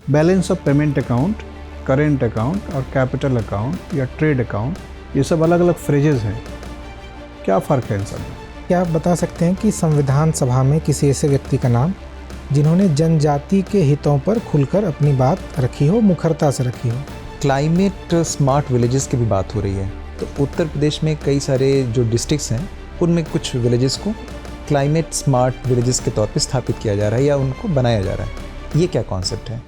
Balance of payment account, current account और capital account या trade account, ये सब अलग अलग फ्रेजेस हैं। क्या फ़र्क है इन सब में? क्या आप बता सकते हैं कि संविधान सभा में किसी ऐसे व्यक्ति का नाम जिन्होंने जनजाति के हितों पर खुलकर अपनी बात रखी हो, मुखरता से रखी हो? क्लाइमेट स्मार्ट विलेजेस की भी बात हो रही है, तो उत्तर प्रदेश में कई सारे जो डिस्ट्रिक्ट्स हैं उनमें कुछ विलेजेस को क्लाइमेट स्मार्ट विलेजेस के तौर पे स्थापित किया जा रहा है या उनको बनाया जा रहा है। ये क्या कॉन्सेप्ट है?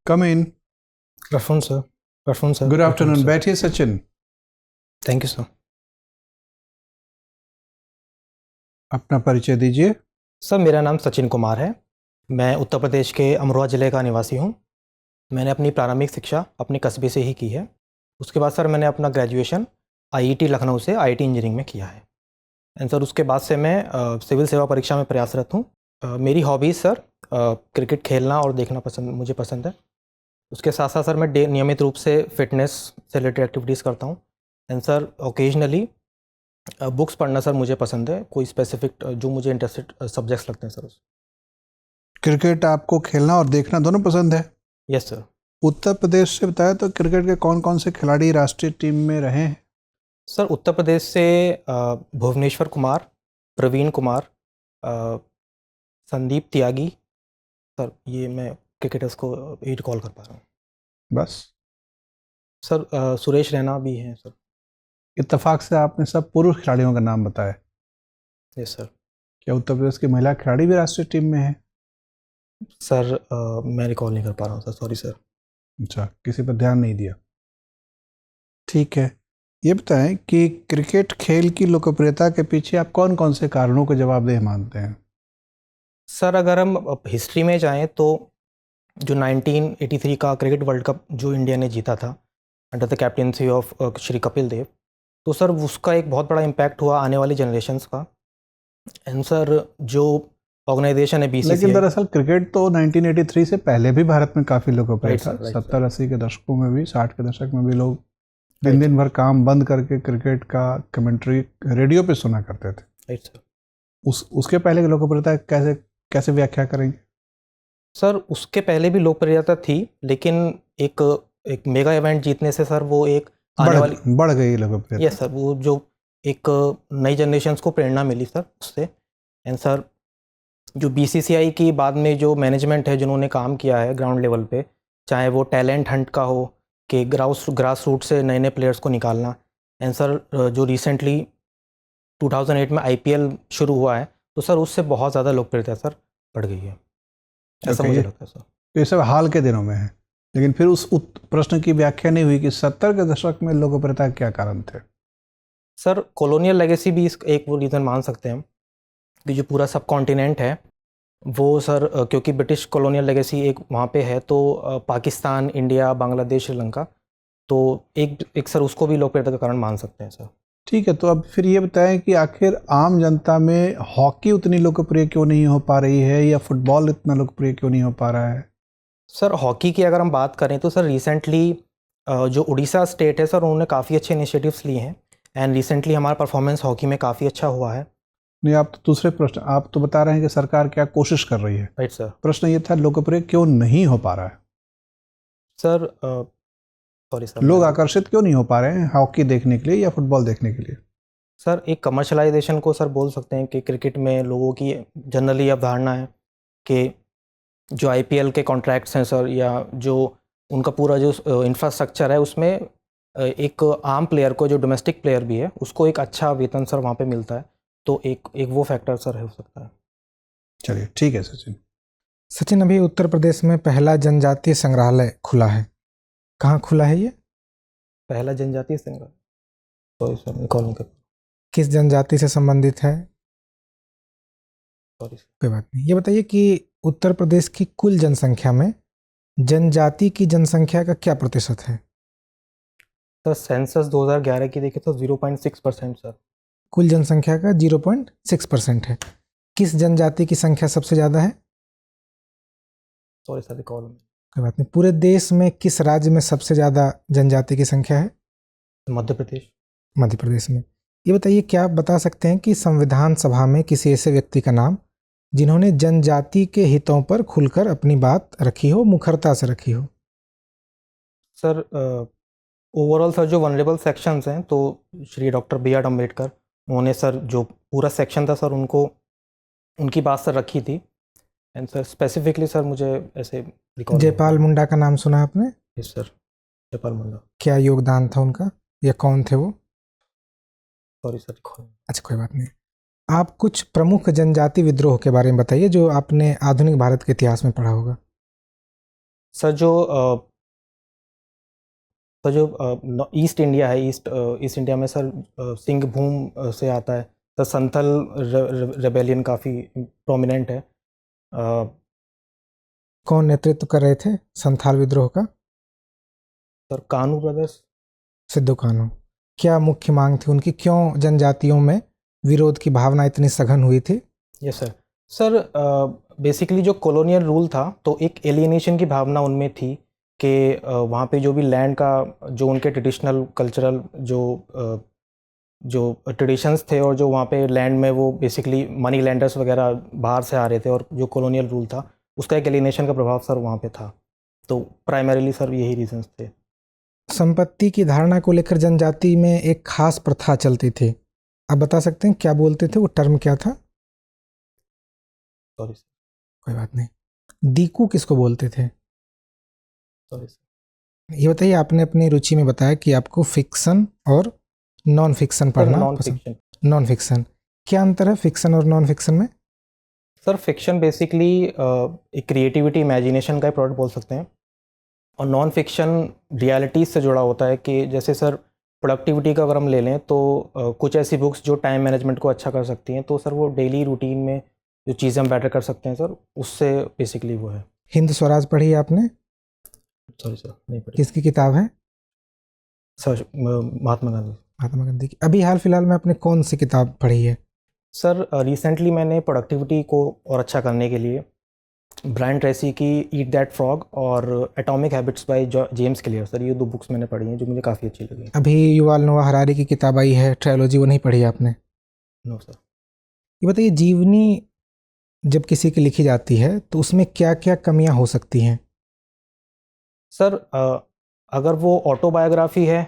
Come in. Perform sir. Good afternoon. बैठिए सचिन। Thank you sir. अपना परिचय दीजिए। सर, मेरा नाम सचिन कुमार है। मैं उत्तर प्रदेश के अमरोहा ज़िले का निवासी हूँ। मैंने अपनी प्रारंभिक शिक्षा अपने कस्बे से ही की है। उसके बाद सर मैंने अपना ग्रेजुएशन आईआईटी लखनऊ से आईटी इंजीनियरिंग में किया है। एंड सर उसके बाद से मैं सिविल सेवा परीक्षा में प्रयासरत हूँ। मेरी हॉबीज़ सर क्रिकेट खेलना और देखना मुझे पसंद है। उसके साथ साथ सर मैं नियमित रूप से फिटनेस से रिलेटेड एक्टिविटीज़ करता हूँ। एंड सर ओकेजनली बुक्स पढ़ना सर मुझे पसंद है। कोई स्पेसिफिक जो मुझे इंटरेस्टेड सब्जेक्ट्स लगते हैं सर उस। क्रिकेट आपको खेलना और देखना दोनों पसंद है? Yes sir. उत्तर प्रदेश से बताया तो क्रिकेट के कौन कौन से खिलाड़ी राष्ट्रीय टीम में रहे हैं? सर उत्तर प्रदेश से भुवनेश्वर कुमार, प्रवीण कुमार, संदीप त्यागी, सर ये मैं क्रिकेटर्स को ही रिकॉल कर पा रहा हूँ। बस? सर सुरेश रैना भी हैं सर। इत्तेफाक से आपने सब पुरुष खिलाड़ियों का नाम बताया। Yes sir. क्या उत्तर प्रदेश की महिला खिलाड़ी भी राष्ट्रीय टीम में है? सर मैं रिकॉल नहीं कर पा रहा हूँ सर, सॉरी सर। अच्छा, किसी पर ध्यान नहीं दिया। ठीक है, ये बताएं कि क्रिकेट खेल की लोकप्रियता के पीछे आप कौन कौन से कारणों को जवाबदेह मानते हैं? सर अगर हम हिस्ट्री में जाएं तो जो 1983 का क्रिकेट वर्ल्ड कप जो इंडिया ने जीता था under the captaincy of Shri Kapil Dev, तो सर उसका एक बहुत बड़ा इम्पैक्ट हुआ आने वाली जनरेशन्स का। एंड सर जो ऑर्गेनाइजेशन है बीसीसीआई, लेकिन दरअसल क्रिकेट तो 1983 से पहले भी भारत में काफ़ी लोकप्रिय Right, था। sir, right, 70-80 के दशकों में भी, 60 के दशक में भी लोग दिन दिन भर काम बंद करके क्रिकेट का कमेंट्री रेडियो पे सुना करते थे। Right sir. उसके पहले की लोकप्रियता कैसे व्याख्या करेंगे? सर उसके पहले भी लोकप्रियता थी, लेकिन एक मेगा इवेंट जीतने से सर वो एक बढ़ गई लोकप्रियता। यस सर, वो जो एक नई जनरेशन्स को प्रेरणा मिली सर उससे। एंड सर जो बीसीसीआई की बाद में जो मैनेजमेंट है जिन्होंने काम किया है ग्राउंड लेवल पे, चाहे वो टैलेंट हंट का हो कि ग्रास रूट से नए नए प्लेयर्स को निकालना। एंड सर जो रिसेंटली 2008 में आईपीएल शुरू हुआ है, तो सर उससे बहुत ज़्यादा लोकप्रियता सर बढ़ गई है, ऐसा मुझे लगता है सर। तो ये सब हाल के दिनों में है, लेकिन फिर उस प्रश्न की व्याख्या नहीं हुई कि 70 के दशक में लोकप्रियता के क्या कारण थे? सर कॉलोनियल लेगेसी भी एक वो रीज़न मान सकते हैं कि जो पूरा सब कॉन्टिनेंट है वो सर क्योंकि ब्रिटिश कॉलोनियल लेगेसी एक वहाँ पे है, तो पाकिस्तान, इंडिया, बांग्लादेश, श्रीलंका, तो एक सर उसको भी लोकप्रियता का कारण मान सकते हैं सर। ठीक है, तो अब फिर ये बताएं कि आखिर आम जनता में हॉकी उतनी लोकप्रिय क्यों नहीं हो पा रही है या फुटबॉल इतना लोकप्रिय क्यों नहीं हो पा रहा है? सर हॉकी की अगर हम बात करें तो सर रिसेंटली जो उड़ीसा स्टेट है सर उन्होंने काफ़ी अच्छे इनिशिएटिव्स लिए हैं। एंड रिसेंटली हमारा परफॉर्मेंस हॉकी में काफ़ी अच्छा हुआ है। नहीं, आप तो दूसरे प्रश्न, आप तो बता रहे हैं कि सरकार क्या कोशिश कर रही है। Right sir. प्रश्न ये था लोकप्रिय क्यों नहीं हो पा रहा है? सर सॉरी सर, लोग आकर्षित क्यों नहीं हो पा रहे हैं हॉकी देखने के लिए या फुटबॉल देखने के लिए? सर एक कमर्शलाइजेशन को सर बोल सकते हैं कि क्रिकेट में लोगों की जनरली अवधारणा है कि जो आईपीएल के कॉन्ट्रैक्ट्स हैं सर, या जो उनका पूरा जो इंफ्रास्ट्रक्चर है उसमें एक आम प्लेयर को, जो डोमेस्टिक प्लेयर भी है, उसको एक अच्छा वेतन सर वहाँ पे मिलता है, तो एक वो फैक्टर सर हो सकता है। चलिए ठीक है सचिन, अभी उत्तर प्रदेश में पहला जनजातीय संग्रहालय खुला है, कहाँ खुला है ये? पहला जनजातीय संग्रहालय, सॉरी सर मैं कॉल नहीं कर, किस जनजाति से संबंधित है? सॉरी कोई बात नहीं। ये बताइए कि उत्तर प्रदेश की कुल जनसंख्या में जनजाति की जनसंख्या का क्या प्रतिशत है? सर सेंसस 2011 की देखें तो 0.6% सर। कुल जनसंख्या का 0.6% है। किस जनजाति की संख्या सबसे ज़्यादा है? सॉरी सर रिकॉल में, कोई बात नहीं। पूरे देश में किस राज्य में सबसे ज़्यादा जनजाति की संख्या है? मध्य प्रदेश। मध्य प्रदेश में। ये बताइए, क्या आप बता सकते हैं कि संविधान सभा में किसी ऐसे व्यक्ति का नाम जिन्होंने जनजाति के हितों पर खुलकर अपनी बात रखी हो, मुखरता से रखी हो? सर ओवरऑल सर जो वनरेबल सेक्शंस हैं तो Shri doctor B R Ambedkar, उन्होंने सर जो पूरा सेक्शन था सर उनको उनकी बात सर रखी थी। एंड सर स्पेसिफिकली सर मुझे ऐसे रिकॉल जयपाल मुंडा का नाम सुना आपने? यस सर, जयपाल मुंडा। क्या योगदान था उनका, या कौन थे वो? Sorry sir, recall. अच्छा, कोई बात नहीं। आप कुछ प्रमुख जनजाति विद्रोह के बारे में बताइए जो आपने आधुनिक भारत के इतिहास में पढ़ा होगा। सर जो ईस्ट इंडिया है, ईस्ट इंडिया में सर सिंहभूम से आता है सर। संथल रेबेलियन काफ़ी प्रोमिनेंट है। कौन नेतृत्व कर रहे थे संथाल विद्रोह का? सर कानू ब्रदर्स। सिद्धू कान्हू। क्या मुख्य मांग थी उनकी? क्यों जनजातियों में विरोध की भावना इतनी सघन हुई थी? Yes sir. सर बेसिकली जो कॉलोनियल रूल था तो एक एलियनेशन की भावना उनमें थी कि वहाँ पे जो भी लैंड का जो उनके ट्रेडिशनल कल्चरल जो ट्रेडिशंस थे और जो वहाँ पे लैंड में वो बेसिकली मनी लैंडर्स वगैरह बाहर से आ रहे थे, और जो कॉलोनियल रूल था उसका एक एलियनेशन का प्रभाव सर वहाँ पे था। तो प्राइमरीली सर यही रीजंस थे। संपत्ति की धारणा को लेकर जनजाति में एक खास प्रथा चलती थी, आप बता सकते हैं क्या बोलते थे, वो टर्म क्या था? Sorry sir. कोई बात नहीं। दीकू किसको बोलते थे? Sorry sir. ये बताइए, आपने अपनी रुचि में बताया कि आपको फिक्शन और नॉन फिक्शन पढ़ना नॉन पसंद। फिक्शन। नॉन फिक्शन, क्या अंतर है फिक्शन और नॉन फिक्शन में? सर फिक्शन बेसिकली एक क्रिएटिविटी इमेजिनेशन का ही प्रोडक्ट बोल सकते हैं, और नॉन फिक्शन रियलिटीज़ से जुड़ा होता है। कि जैसे सर प्रोडक्टिविटी का अगर हम ले लें तो कुछ ऐसी बुक्स जो टाइम मैनेजमेंट को अच्छा कर सकती हैं, तो सर वो डेली रूटीन में जो चीज़ें हम बेटर कर सकते हैं सर, उससे बेसिकली वो है। हिंद स्वराज पढ़ी है आपने? सॉरी सर, नहीं पढ़ी। किसकी किताब है? सर महात्मा गांधी। महात्मा गांधी की। अभी हाल फिलहाल में आपने कौन सी किताब पढ़ी है? सर रिसेंटली मैंने प्रोडक्टिविटी को और अच्छा करने के लिए ब्रायन ट्रेसी की ईट दैट फ्रॉग और atomic habits by James clear, sir ये 2 बुक्स मैंने पढ़ी हैं जो मुझे काफ़ी अच्छी लगी। अभी युवाल नोआ हरारी की किताब आई है ट्रायोलॉजी, वो नहीं पढ़ी आपने? No sir. ये बताइए, जीवनी जब किसी की लिखी जाती है तो उसमें क्या क्या कमियां हो सकती हैं? सर अगर वो ऑटोबायोग्राफी है।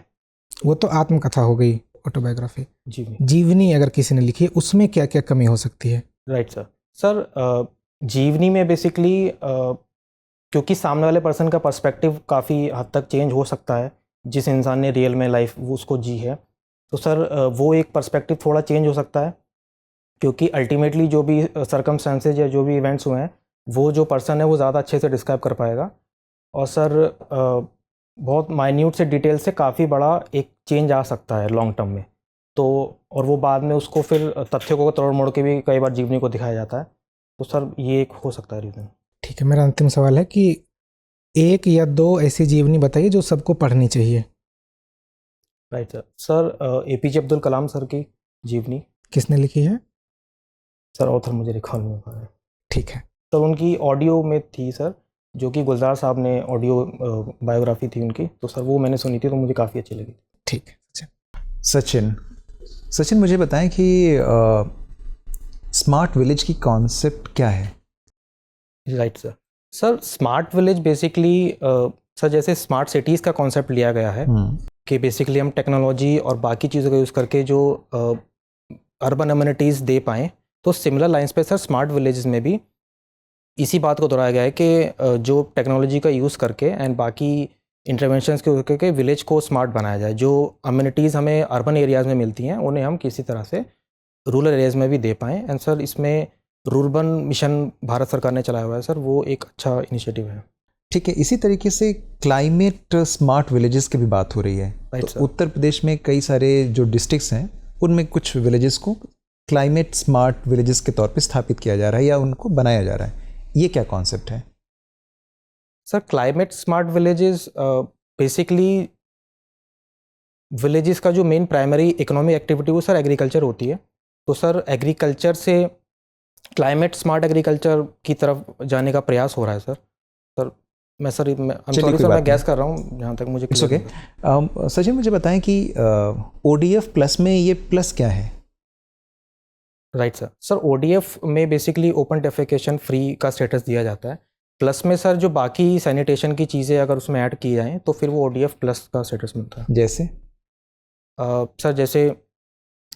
वो तो आत्मकथा हो गई, ऑटोबायोग्राफी। जी जीवनी अगर किसी ने लिखी है उसमें क्या क्या कमी हो सकती है? Right sir. सर जीवनी में बेसिकली क्योंकि सामने वाले पर्सन का पर्सपेक्टिव काफ़ी हद तक चेंज हो सकता है, जिस इंसान ने रियल में लाइफ वो उसको जी है, तो सर वो एक पर्सपेक्टिव थोड़ा चेंज हो सकता है। क्योंकि अल्टीमेटली जो भी सर्कमस्टेंसेज या जो भी इवेंट्स हुए हैं वो जो पर्सन है वो ज़्यादा अच्छे से डिस्क्राइब कर पाएगा। और सर बहुत माइन्यूट से डिटेल से काफ़ी बड़ा एक चेंज आ सकता है लॉन्ग टर्म में। तो और वो बाद में उसको फिर तथ्यों को तोड़ मोड़ के भी कई बार जीवनी को दिखाया जाता है। तो सर ये एक हो सकता है रीज़न। ठीक है, मेरा अंतिम सवाल है कि 1 या 2 ऐसी जीवनी बताइए जो सबको पढ़नी चाहिए। Right sir. Sir APJ Abdul Kalam sir की जीवनी। किसने लिखी है? सर ऑथर मुझे रिकॉल नहीं हो पा रहा है। ठीक है। सर उनकी ऑडियो में थी सर, जो कि गुलजार साहब ने ऑडियो बायोग्राफी थी उनकी, तो सर वो मैंने सुनी थी तो मुझे काफ़ी अच्छी लगी। ठीक है। सचिन सचिन मुझे बताएं कि स्मार्ट विलेज की कॉन्सेप्ट क्या है? Right sir. Sir smart village basically sir जैसे स्मार्ट सिटीज़ का कॉन्सेप्ट लिया गया है कि बेसिकली हम टेक्नोलॉजी और बाकी चीज़ों का यूज़ करके जो अर्बन अम्यूनिटीज़ दे पाएँ, तो सिमिलर लाइंस पे सर स्मार्ट विलेजेस में भी इसी बात को दोहराया गया है कि जो टेक्नोलॉजी का यूज़ करके एंड बाकी इंटरवेंशंस के यूज़ करके विलेज को स्मार्ट बनाया जाए। जो अम्यूनिटीज़ हमें अर्बन एरियाज़ में मिलती हैं उन्हें हम किसी तरह से रूरल एरियाज़ में भी दे पाएँ। एंड सर इसमें रूर्बन मिशन भारत सरकार ने चलाया हुआ है सर, वो एक अच्छा इनिशिएटिव है। ठीक है, इसी तरीके से क्लाइमेट स्मार्ट विलेजेस की भी बात हो रही है। राइट तो सर। उत्तर प्रदेश में कई सारे जो डिस्ट्रिक्ट्स हैं उनमें कुछ विलेजेस को क्लाइमेट स्मार्ट विलेजेस के तौर पे स्थापित किया जा रहा है या उनको बनाया जा रहा है। ये क्या कॉन्सेप्ट है? Sir climate smart villages basically villages का जो मेन प्राइमरी इकोनॉमिक एक्टिविटी वो सर एग्रीकल्चर होती है। तो सर एग्रीकल्चर से क्लाइमेट स्मार्ट एग्रीकल्चर की तरफ जाने का प्रयास हो रहा है सर। मैं सर I'm चलिए, sorry कोई सर, बात मैं गैस कर रहा हूँ जहाँ तक मुझे इट्स clear ओके। नहीं है। सचिन मुझे बताएं कि ODF प्लस में ये प्लस क्या है? Right sir. सर ODF में बेसिकली ओपन डेफेकेशन फ्री का स्टेटस दिया जाता है। प्लस में सर जो बाकी सैनिटेशन की चीज़ें अगर उसमें ऐड की जाएँ तो फिर वो ODF प्लस का स्टेटस मिलता है। जैसे सर जैसे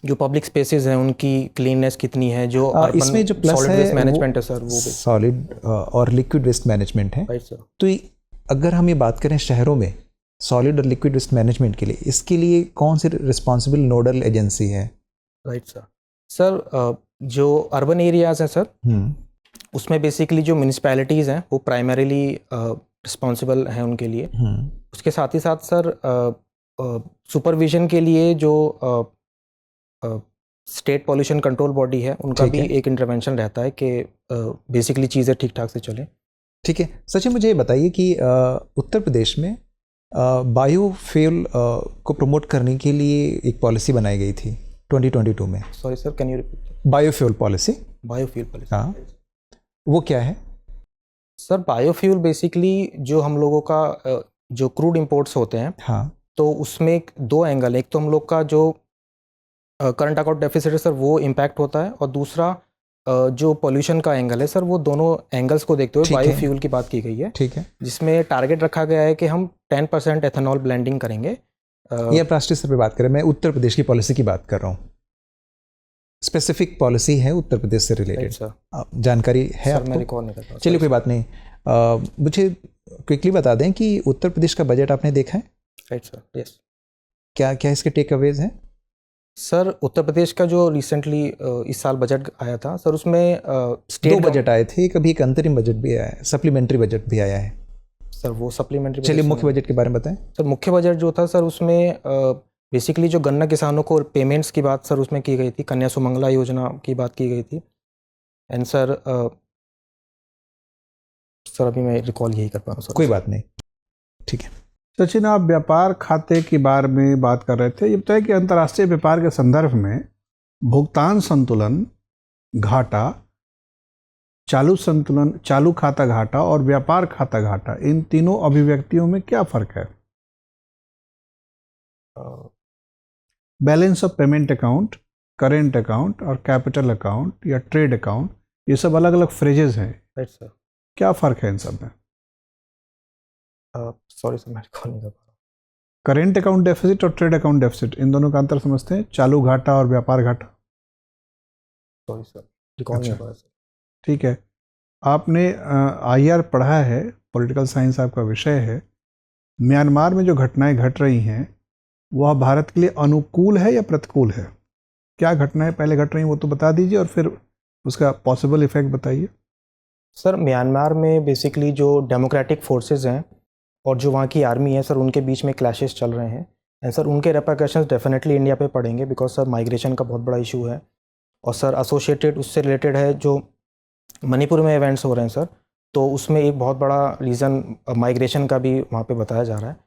जो पब्लिक स्पेसेस हैं उनकी क्लीननेस कितनी है, जो इसमें जो प्लस सॉलिड है वेस्ट मैनेजमेंट है सर, वो सॉलिड और लिक्विड वेस्ट मैनेजमेंट है। Right sir. तो अगर हम ये बात करें शहरों में सॉलिड और लिक्विड वेस्ट मैनेजमेंट के लिए, इसके लिए कौन सी रिस्पॉन्सिबल नोडल एजेंसी है? Right sir. सर जो अर्बन एरियाज़ हैं सर, उसमें बेसिकली जो म्यूनिसपैलिटीज़ हैं वो प्राइमरीली रिस्पॉन्सिबल हैं उनके लिए। उसके साथ ही साथ सर सुपरविजन के लिए जो स्टेट पॉल्यूशन कंट्रोल बॉडी है उनका ठीक भी है। एक इंटरवेंशन रहता है कि बेसिकली चीज़ें ठीक ठाक से चलें। ठीक है सचिन, मुझे ये बताइए कि उत्तर प्रदेश में बायोफ्यूल को प्रमोट करने के लिए एक पॉलिसी बनाई गई थी 2022 में। Sorry sir, can you repeat? Biofuel policy, biofuel policy. हाँ, वो क्या है? सर बायोफ्यूल बेसिकली जो हम लोगों का जो क्रूड इंपोर्ट्स होते हैं, हाँ, तो उसमें दो एंगल है। एक तो हम लोग का जो करंट अकाउंट डेफिसिट है सर वो इम्पैक्ट होता है, और दूसरा जो पोल्यूशन का एंगल है सर, वो दोनों एंगल्स को देखते हुए ठीक है। बायोफ्यूल की बात की गई है, ठीक है। जिसमें टारगेट रखा गया है कि हम 10% एथेनॉल ब्लेंडिंग करेंगे। ये आप राष्ट्रीय स्तर पे बात करें, मैं उत्तर प्रदेश की पॉलिसी की बात कर रहा हूँ। स्पेसिफिक पॉलिसी है उत्तर प्रदेश से रिलेटेड, सर जानकारी है सर मैं आपको? रिकॉल नहीं कर पाता। चलिए कोई बात नहीं। मुझे क्विकली बता दें कि उत्तर प्रदेश का बजट आपने देखा है? राइट सर, यस क्या क्या इसके टेक अवेज हैं? सर। उत्तर प्रदेश का जो रिसेंटली इस साल बजट आया था सर, उसमें दो स्टेट बजट आए थे, कभी एक अंतरिम बजट भी आया है, सप्लीमेंट्री बजट भी आया है। सर वो सप्लीमेंट्री। चलिए मुख्य बजट के बारे में बताएं। सर मुख्य बजट जो था सर, उसमें बेसिकली जो गन्ना किसानों को पेमेंट्स की बात सर उसमें की गई थी, कन्या सुमंगला योजना की बात की गई थी। एंड सर अभी मैं रिकॉल यही कर पा रहा हूँ सर। कोई बात नहीं, ठीक है। सचिन, आप व्यापार खाते के बारे में बात कर रहे थे। ये बताया कि अंतर्राष्ट्रीय व्यापार के संदर्भ में भुगतान संतुलन घाटा, चालू संतुलन, चालू खाता घाटा और व्यापार खाता घाटा, इन तीनों अभिव्यक्तियों में क्या फर्क है? Balance of payment account, current account और कैपिटल अकाउंट या ट्रेड अकाउंट, ये सब अलग अलग फ्रेजेस हैं। Right sir. क्या फर्क है इन सब में? सॉरी सर, मैं रिकॉल नहीं कर पा रहा। करेंट अकाउंट डेफिसिट और ट्रेड अकाउंट डेफिसिट, इन दोनों का अंतर समझते हैं? चालू घाटा और व्यापार घाटा। सॉरी सर, रिकॉल नहीं कर पा रहा सर। ठीक है। आपने IR पढ़ा है, पॉलिटिकल साइंस आपका विषय है। म्यांमार में जो घटनाएं घट रही हैं वह भारत के लिए अनुकूल है या प्रतिकूल है? क्या घटनाएं पहले घट रही हैं वो तो बता दीजिए, और फिर उसका पॉसिबल इफेक्ट बताइए। सर म्यांमार में बेसिकली जो डेमोक्रेटिक फोर्सेस हैं और जो वहाँ की आर्मी है सर, उनके बीच में क्लैशेस चल रहे हैं। एंड सर उनके रेपरकशंस डेफिनेटली इंडिया पे पड़ेंगे, बिकॉज सर माइग्रेशन का बहुत बड़ा इशू है। और सर एसोसिएटेड उससे रिलेटेड है जो मणिपुर में इवेंट्स हो रहे हैं सर, तो उसमें एक बहुत बड़ा रीज़न माइग्रेशन का भी वहाँ पे बताया जा रहा है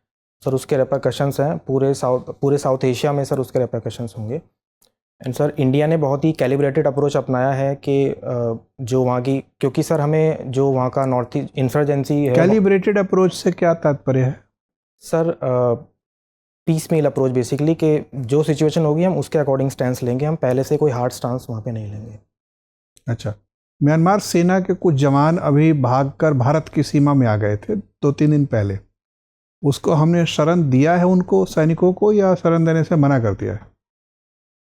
सर। उसके रेपरकशंस हैं पूरे साउथ एशिया में सर, उसके रेपरकशंस होंगे। एंड सर इंडिया ने बहुत ही कैलिब्रेटेड अप्रोच अपनाया है कि जो वहाँ की, क्योंकि सर हमें जो वहाँ का नॉर्थ ईस्ट इंसर्जेंसी है। कैलिब्रेटेड अप्रोच से क्या तात्पर्य है? सर पीस मील अप्रोच बेसिकली, कि जो सिचुएशन होगी हम उसके अकॉर्डिंग स्टैंस लेंगे, हम पहले से कोई हार्ड स्टांस वहाँ पे नहीं लेंगे। अच्छा, म्यांमार सेना के कुछ जवान अभी भागकर भारत की सीमा में आ गए थे 2-3 दिन पहले। उसको हमने शरण दिया है उनको, सैनिकों को, या शरण देने से मना कर दिया है?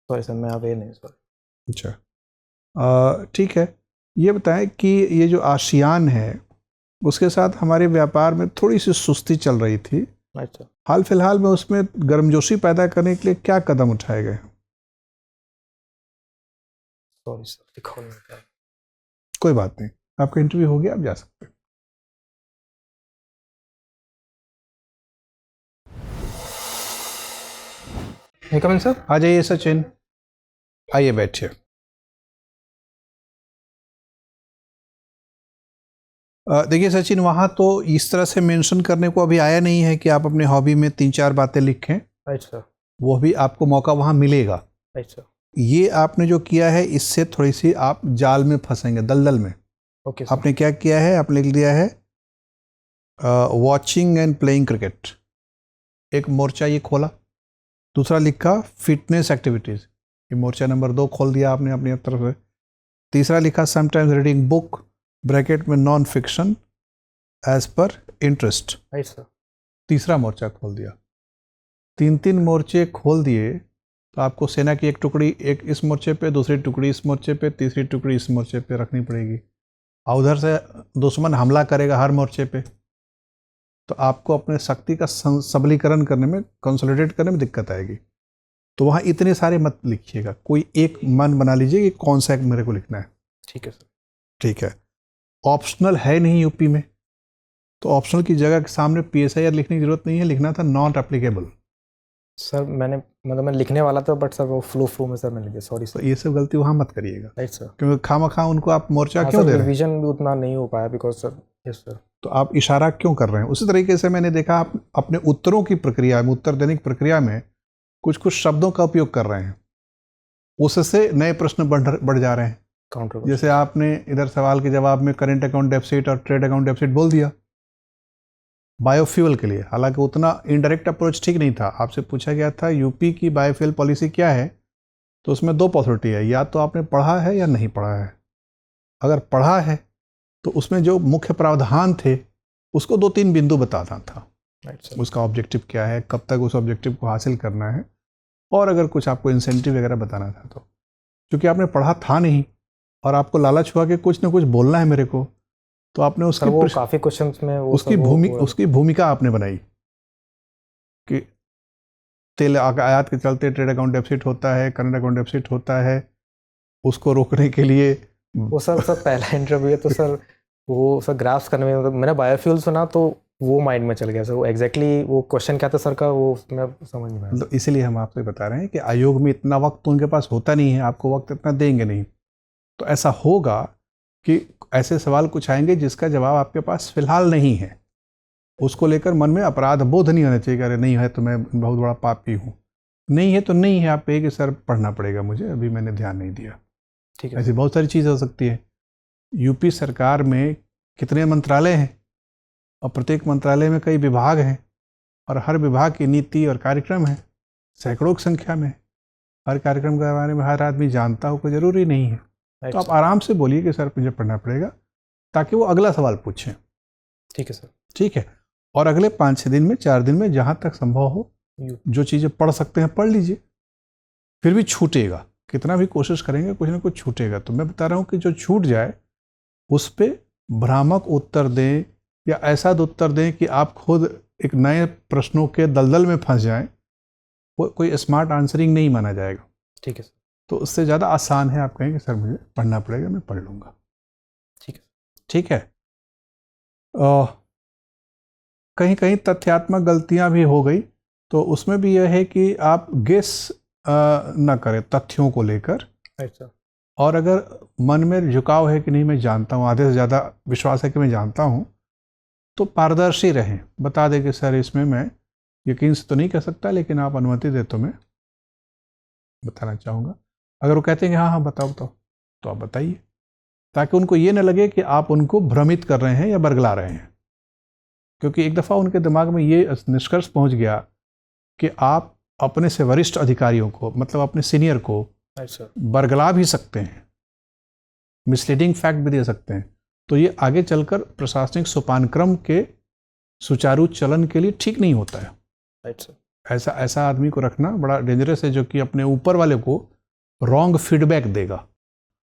सॉरी सर, मैं अवेयर नहीं सर। अच्छा, ठीक है। ये बताएं कि ये जो आसियान है उसके साथ हमारे व्यापार में थोड़ी सी सुस्ती चल रही थी। अच्छा, हाल फिलहाल में उसमें गर्मजोशी पैदा करने के लिए क्या कदम उठाए गए? सॉरी सर, रिकॉल नहीं कर। कोई बात नहीं, आपका इंटरव्यू हो गया, आप जा सकते हैं। कम इन सर। आ जाइए सचिन, आइए बैठिए। देखिए सचिन, वहाँ तो इस तरह से मेंशन करने को अभी आया नहीं है कि आप अपने हॉबी में 3-4 बातें लिखें। Right sir. वो भी आपको मौका वहाँ मिलेगा। Right sir. ये आपने जो किया है इससे थोड़ी सी आप जाल में फंसेंगे, दलदल में। Okay sir. आपने क्या किया है? आपने लिख दिया है वॉचिंग एंड प्लेइंग क्रिकेट, एक मोर्चा ये खोला। दूसरा लिखा फिटनेस एक्टिविटीज़, ये मोर्चा नंबर 2 खोल दिया आपने अपनी तरफ से। तीसरा लिखा समटाइम्स रीडिंग बुक, ब्रैकेट में non fiction as per interest, right sir. तीसरा मोर्चा खोल दिया। 3 मोर्चे खोल दिए तो आपको सेना की एक टुकड़ी एक इस मोर्चे पे, दूसरी टुकड़ी इस मोर्चे पे, तीसरी टुकड़ी इस मोर्चे पे रखनी पड़ेगी। और उधर से दुश्मन हमला करेगा हर मोर्चे पे, तो आपको अपने शक्ति का सबलीकरण करने में, कंसोलिडेट करने में दिक्कत आएगी। तो वहाँ इतने सारे मत लिखिएगा, कोई एक मन बना लीजिए कि कौन सा एक मेरे को लिखना है। ठीक है सर। ठीक है। ऑप्शनल है नहीं यूपी में, तो ऑप्शनल की जगह के सामने PSIR लिखने की जरूरत नहीं है, लिखना था नॉट एप्लीकेबल। सर मैं लिखने वाला था, बट सर वो फ्लो में सर मैंने लिखा, सॉरी तो सर। ये सब गलती वहाँ मत करिएगा, राइट सर। क्योंकि खामखा उनको आप मोर्चा क्यों दे रहे हैं। रिवीजन भी उतना नहीं हो पाया बिकॉज सर। Yes sir. तो आप इशारा क्यों कर रहे हैं। उसी तरीके से मैंने देखा आप अपने उत्तरों की प्रक्रिया में, उत्तर देने की प्रक्रिया में कुछ शब्दों का उपयोग कर रहे हैं, उससे नए प्रश्न बढ़ जा रहे हैं। काउंटर जैसे आपने इधर सवाल के जवाब में करेंट अकाउंट डेफिसिट और ट्रेड अकाउंट डेफिसिट बोल दिया बायोफ्यूल के लिए, हालांकि उतना इनडायरेक्ट अप्रोच ठीक नहीं था। आपसे पूछा गया था यूपी की बायोफ्यूल पॉलिसी क्या है, तो उसमें 2 पॉसिबिलिटी है, या तो आपने पढ़ा है या नहीं पढ़ा है। अगर पढ़ा है तो उसमें जो मुख्य प्रावधान थे उसको 2-3 बिंदु बताना था। Right sir. उसका ऑब्जेक्टिव क्या है, कब तक उस ऑब्जेक्टिव को हासिल करना है, और अगर कुछ आपको इंसेंटिव वगैरह बताना था। तो क्योंकि आपने पढ़ा था नहीं और आपको लालच हुआ कि कुछ ना कुछ बोलना है मेरे को, तो आपने उसकी वो काफ़ी क्वेश्चंस में उसकी भूमिका आपने बनाई कि तेल आयात के चलते ट्रेड अकाउंट डेफिसिट होता है, करंट अकाउंट डेफिसिट होता है, उसको रोकने के लिए वो सर पहला इंटरव्यू है, तो सर वो सर ग्राफ्स करने में, मतलब मैंने बायोफ्यूल सुना तो वो माइंड में चल गया सर। वो एग्जैक्टली वो क्वेश्चन क्या था सर का, वो मैं समझ नहीं पाया। तो इसीलिए हम आपसे बता रहे हैं कि आयोग में इतना वक्त तो उनके पास होता नहीं है, आपको वक्त इतना देंगे नहीं। तो ऐसा होगा कि ऐसे सवाल कुछ आएंगे जिसका जवाब आपके पास फिलहाल नहीं है, उसको लेकर मन में अपराध बोध नहीं होना चाहिए कि अरे नहीं है तो मैं बहुत बड़ा पापी हूँ। नहीं है तो नहीं है, आप कहिए कि सर पढ़ना पड़ेगा मुझे, अभी मैंने ध्यान नहीं दिया। ठीक है। ऐसी बहुत सारी चीज़ हो सकती है। यूपी सरकार में कितने मंत्रालय हैं और प्रत्येक मंत्रालय में कई विभाग हैं, और हर विभाग की नीति और कार्यक्रम है सैकड़ों की संख्या में। हर कार्यक्रम के बारे में हर आदमी जानता हो कोई ज़रूरी नहीं है। तो आप आराम से बोलिए कि सर मुझे पढ़ना पड़ेगा, ताकि वो अगला सवाल पूछें। ठीक है सर। ठीक है। और अगले 5-6 दिन में, 4 दिन में जहाँ तक संभव हो जो चीज़ें पढ़ सकते हैं पढ़ लीजिए। फिर भी छूटेगा, कितना भी कोशिश करेंगे कुछ ना कुछ छूटेगा। तो मैं बता रहा हूँ कि जो छूट जाए उस पर भ्रामक उत्तर दें या ऐसा उत्तर दें कि आप खुद एक नए प्रश्नों के दलदल में फंस जाएं, वो कोई स्मार्ट आंसरिंग नहीं माना जाएगा। ठीक है सर। तो उससे ज़्यादा आसान है आप कहेंगे सर मुझे पढ़ना पड़ेगा, मैं पढ़ लूँगा। ठीक है। ठीक है। कहीं कहीं तथ्यात्मक गलतियां भी हो गई, तो उसमें भी यह है कि आप गेस ना करें तथ्यों को लेकर। Right sir. और अगर मन में झुकाव है कि नहीं मैं जानता हूँ, आधे से ज़्यादा विश्वास है कि मैं जानता हूँ, तो पारदर्शी रहें। बता दें कि सर इसमें मैं यकीन से तो नहीं कह सकता, लेकिन आप अनुमति दे तो मैं बताना चाहूँगा। अगर वो कहते हैं कि हाँ हाँ बताओ तो आप बताइए, ताकि उनको ये न लगे कि आप उनको भ्रमित कर रहे हैं या बरगला रहे हैं। क्योंकि एक दफ़ा उनके दिमाग में ये निष्कर्ष पहुंच गया कि आप अपने से वरिष्ठ अधिकारियों को, मतलब अपने सीनियर को बरगला भी सकते हैं, मिसलीडिंग फैक्ट भी दे सकते हैं, तो ये आगे चलकर प्रशासनिक सोपानक्रम के सुचारू चलन के लिए ठीक नहीं होता है। Right sir. ऐसा आदमी को रखना बड़ा डेंजरस है, जो कि अपने ऊपर वाले को रॉन्ग फीडबैक देगा,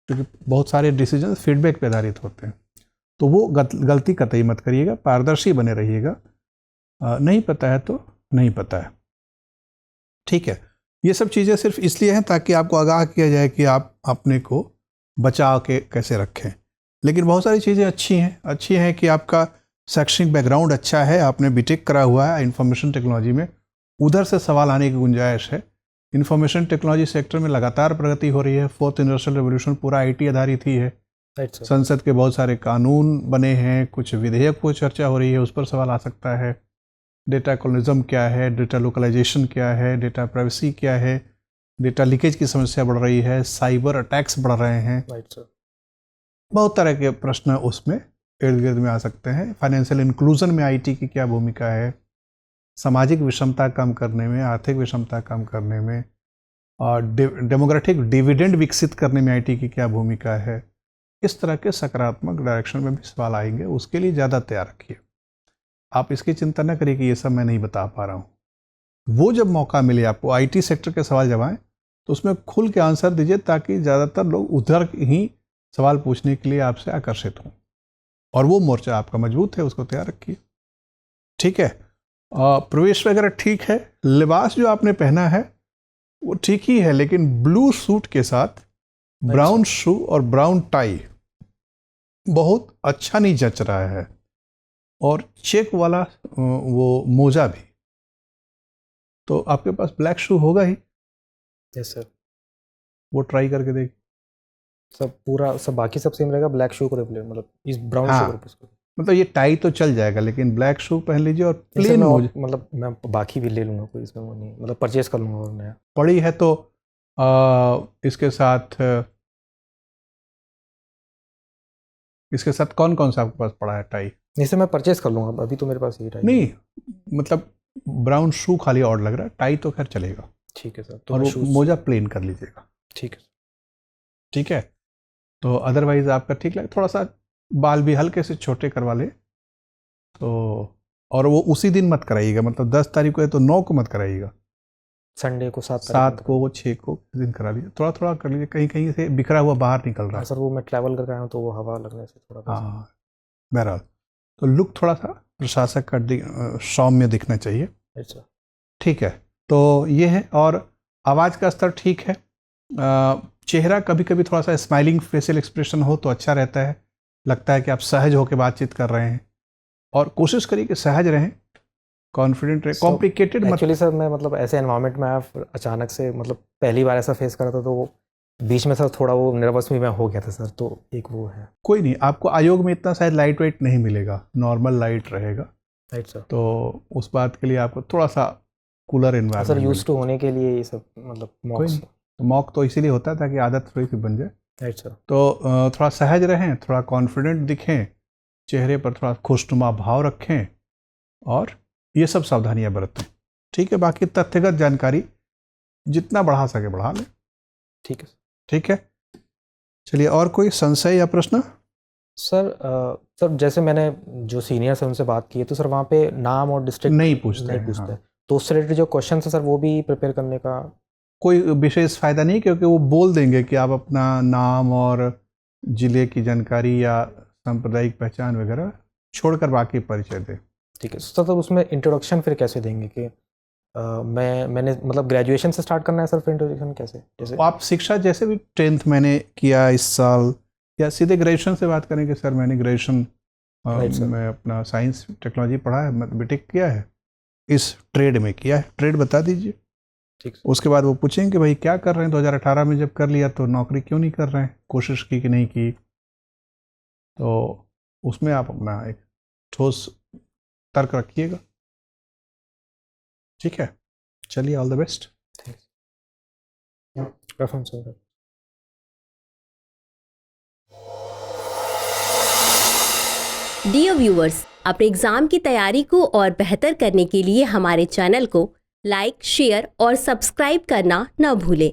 क्योंकि बहुत सारे डिसीजन फीडबैक पे आधारित होते हैं। तो वो गलती कतई मत करिएगा, पारदर्शी बने रहिएगा। नहीं पता है तो नहीं पता है। ठीक है। ये सब चीज़ें सिर्फ इसलिए हैं ताकि आपको आगाह किया जाए कि आप अपने को बचा के कैसे रखें। लेकिन बहुत सारी चीज़ें अच्छी हैं कि आपका शैक्षणिक बैकग्राउंड अच्छा है, आपने बीटेक करा हुआ है इंफॉर्मेशन टेक्नोलॉजी में, उधर से सवाल आने की गुंजाइश है। इंफॉर्मेशन टेक्नोलॉजी सेक्टर में लगातार प्रगति हो रही है। 4th इंडस्ट्रियल रेवोल्यूशन पूरा IT आधारित ही है। संसद के बहुत सारे कानून बने हैं, कुछ विधेयक पर चर्चा हो रही है, उस पर सवाल आ सकता है। डेटा कॉलोनिज्म क्या है, डेटा लोकलाइजेशन क्या है, डेटा प्राइवेसी क्या है, डेटा लीकेज की समस्या बढ़ रही है, साइबर अटैक्स बढ़ रहे हैं। Right sir. बहुत तरह के प्रश्न उसमें इर्द गिर्द में आ सकते हैं। फाइनेंशियल इंक्लूजन में आईटी की क्या भूमिका है, सामाजिक विषमता कम करने में, आर्थिक विषमता कम करने में, और डेमोग्राफिक डिविडेंड विकसित करने में आईटी की क्या भूमिका है। इस तरह के सकारात्मक डायरेक्शन में भी सवाल आएंगे, उसके लिए ज़्यादा तैयार रखिए। आप इसकी चिंता न करिए कि ये सब मैं नहीं बता पा रहा हूँ। वो जब मौका मिले आपको आईटी सेक्टर के सवाल जब आएँ तो उसमें खुल के आंसर दीजिए, ताकि ज़्यादातर लोग उधर ही सवाल पूछने के लिए आपसे आकर्षित हों, और वो मोर्चा आपका मजबूत है, उसको तैयार रखिए। ठीक है, प्रवेश वगैरह ठीक है, लिबास जो आपने पहना है वो ठीक ही है, लेकिन ब्लू सूट के साथ ब्राउन शू और ब्राउन टाई बहुत अच्छा नहीं जच रहा है, और चेक वाला वो मोजा भी। तो आपके पास ब्लैक शू होगा ही। Yes sir. वो ट्राई करके देख। सब पूरा सब बाकी सब सेम रहेगा, ब्लैक शू को रिप्लेस, मतलब इस ब्राउन हाँ, शू को रिप्लेस करो। मतलब ये टाई तो चल जाएगा, लेकिन ब्लैक शू पहन लीजिए और जैसे प्लेन मैं मोजा। मतलब मैं बाकी भी ले लूँगा, कोई इसमें वो नहीं, मतलब परचेज कर लूँगा और नया। पड़ी है तो इसके साथ कौन कौन सा आपके पास पड़ा है टाई? इसे मैं परचेज कर लूँगा, अभी तो मेरे पास ये टाइम नहीं, मतलब ब्राउन शू खाली और लग रहा है, टाई तो खैर चलेगा। ठीक है सर। तो और मैं वो शूज, मोजा प्लेन कर लीजिएगा। ठीक है। ठीक है, तो अदरवाइज आपका ठीक लगे। थोड़ा सा बाल भी हल्के से छोटे करवा ले तो, और वो उसी दिन मत कराइएगा, मतलब 10 तारीख को है तो 9 को मत कराइएगा, संडे को 7 7 को 6 को दिन करा लीजिए। थोड़ा थोड़ा कर लीजिए, कहीं कहीं से बिखरा हुआ बाहर निकल रहा हाँ है। सर, वो मैं ट्रैवल करके आया हूँ तो वो हवा लगने से थोड़ा हाँ, बहरहाल तो लुक थोड़ा सा प्रशासक का सौम्य दिखना चाहिए। अच्छा। ठीक है, तो ये है। और आवाज़ का स्तर ठीक है। चेहरा कभी कभी थोड़ा सा स्माइलिंग फेशियल एक्सप्रेशन हो तो अच्छा रहता है, लगता है कि आप सहज होकर बातचीत कर रहे हैं, और कोशिश करिए कि सहज रहें, कॉन्फिडेंट रहें, कॉम्प्लिकेटेड मत। एक्चुअली सर मैं मतलब ऐसे एनवायरनमेंट में आया, अचानक से मतलब पहली बार ऐसा फेस करा था, तो वो बीच में सर थोड़ा वो नर्वस भी मैं हो गया था सर, तो एक वो है। कोई नहीं, आपको आयोग में इतना शायद लाइट वेट नहीं मिलेगा, नॉर्मल लाइट रहेगा, राइट सर। तो उस बात के लिए आपको थोड़ा सा cooler sir environment use to होने के लिए ये सब मतलब कोई नहीं, तो मॉक तो इसीलिए होता है ताकि आदत थोड़ी सी बन जाए। Right sir. तो थोड़ा सहज रहें, थोड़ा कॉन्फिडेंट दिखें, चेहरे पर थोड़ा खुशनुमा भाव रखें, और ये सब सावधानियां बरतें। ठीक है, बाकी तथ्यगत जानकारी जितना बढ़ा सके बढ़ा लें। ठीक है ठीक है, चलिए, और कोई संशय या प्रश्न? सर। सर जैसे मैंने जो सीनियर्स हैं उनसे बात की है, तो सर वहाँ पे नाम और डिस्ट्रिक्ट नहीं पूछते हैं, पूछते हाँ। हैं। तो उससे रिलेटेड जो क्वेश्चन है सर, वो भी प्रिपेयर करने का कोई विशेष फायदा नहीं, क्योंकि वो बोल देंगे कि आप अपना नाम और जिले की जानकारी या सांप्रदायिक पहचान वगैरह छोड़कर बाकी परिचय दें। ठीक है सर। तो उसमें इंट्रोडक्शन फिर कैसे देंगे कि मैंने मतलब ग्रेजुएशन से स्टार्ट करना है सर, फिर इंट्रोडक्शन कैसे? जैसे आप शिक्षा जैसे भी 10th मैंने किया इस साल, या सीधे ग्रेजुएशन से बात करें कि सर मैंने ग्रेजुएशन में अपना साइंस टेक्नोलॉजी पढ़ा है, मैं बीटेक किया है, इस ट्रेड में किया है, ट्रेड बता दीजिए। ठीक। उसके बाद वो पूछेंगे कि भाई क्या कर रहे हैं, 2018 में जब कर लिया तो नौकरी क्यों नहीं कर रहे हैं, कोशिश की कि नहीं की। तो उसमें आप अपना एक ठोस तर्क रखिएगा। ठीक है, चलिए, all the best. Dear viewers, अपने एग्जाम की तैयारी को और बेहतर करने के लिए हमारे चैनल को लाइक, शेयर और सब्सक्राइब करना न भूलें।